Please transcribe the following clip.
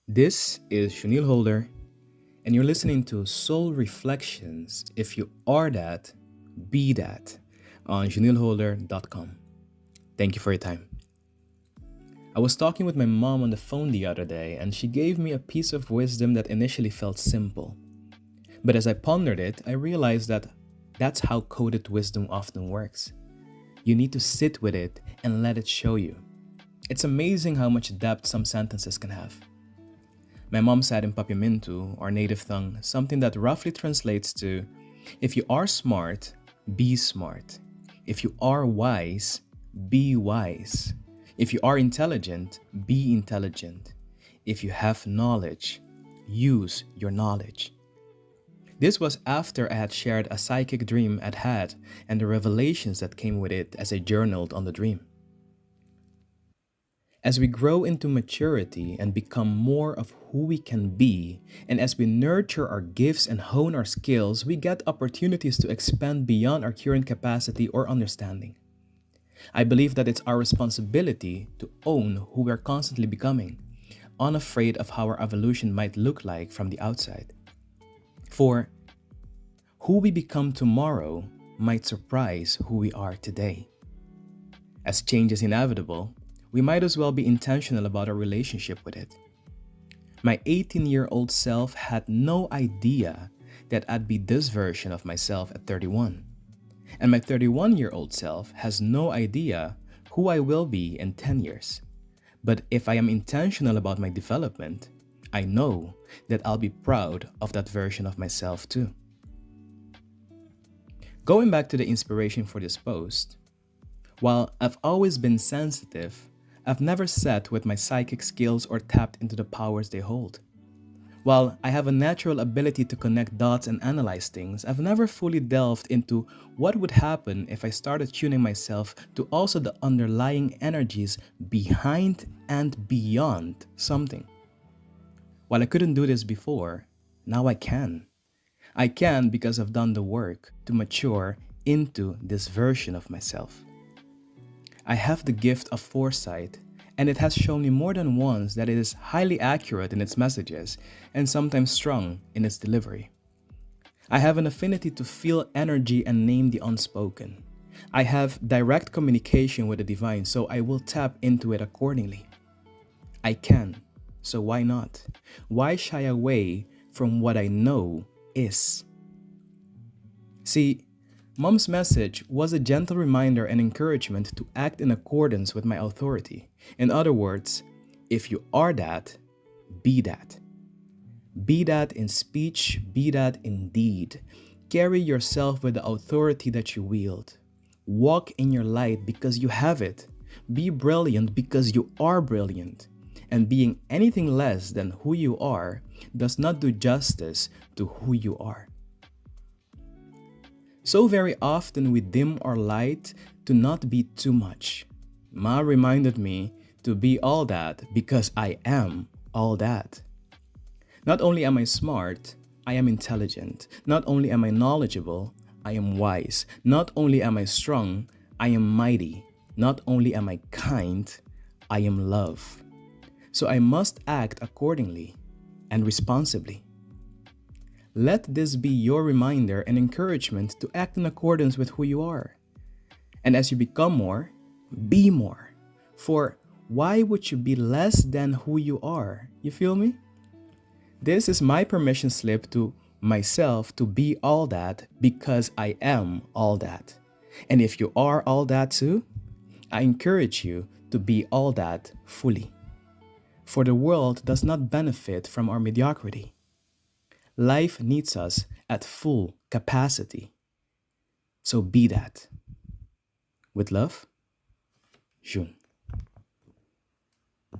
This is Juneal Holder, and you're listening to Soul Reflections. If you are that, be that on junealholder.com. Thank you for your time. I was talking with my mom on the phone the other day, and she gave me a piece of wisdom that initially felt simple. But as I pondered it, I realized that that's how coded wisdom often works. You need to sit with it and let it show you. It's amazing how much depth some sentences can have. My mom said in Papiamentu, our native tongue, something that roughly translates to, if you are smart, be smart. If you are wise, be wise. If you are intelligent, be intelligent. If you have knowledge, use your knowledge. This was after I had shared a psychic dream I'd had and the revelations that came with it as I journaled on the dream. As we grow into maturity and become more of who we can be, and as we nurture our gifts and hone our skills, we get opportunities to expand beyond our current capacity or understanding. I believe that it's our responsibility to own who we're constantly becoming, unafraid of how our evolution might look like from the outside. For who we become tomorrow might surprise who we are today. As change is inevitable, we might as well be intentional about our relationship with it. My 18-year-old self had no idea that I'd be this version of myself at 31. And my 31-year-old self has no idea who I will be in 10 years. But if I am intentional about my development, I know that I'll be proud of that version of myself too. Going back to the inspiration for this post, while I've always been sensitive, I've never sat with my psychic skills or tapped into the powers they hold. While I have a natural ability to connect dots and analyze things, I've never fully delved into what would happen if I started tuning myself to also the underlying energies behind and beyond something. While I couldn't do this before, now I can. I can because I've done the work to mature into this version of myself. I have the gift of foresight, and it has shown me more than once that it is highly accurate in its messages and sometimes strong in its delivery. I have an affinity to feel energy and name the unspoken. I have direct communication with the divine, so I will tap into it accordingly. I can, so why not? Why shy away from what I know is? See, Mom's message was a gentle reminder and encouragement to act in accordance with my authority. In other words, if you are that, be that. Be that in speech, be that in deed. Carry yourself with the authority that you wield. Walk in your light because you have it. Be brilliant because you are brilliant. And being anything less than who you are does not do justice to who you are. So very often we dim our light to not be too much. Ma reminded me to be all that because I am all that. Not only am I smart, I am intelligent. Not only am I knowledgeable, I am wise. Not only am I strong, I am mighty. Not only am I kind, I am love. So I must act accordingly and responsibly. Let this be your reminder and encouragement to act in accordance with who you are. And as you become more, be more. For why would you be less than who you are? You feel me? This is my permission slip to myself to be all that because I am all that. And if you are all that too, I encourage you to be all that fully. For the world does not benefit from our mediocrity. Life needs us at full capacity. So be that. With love, June.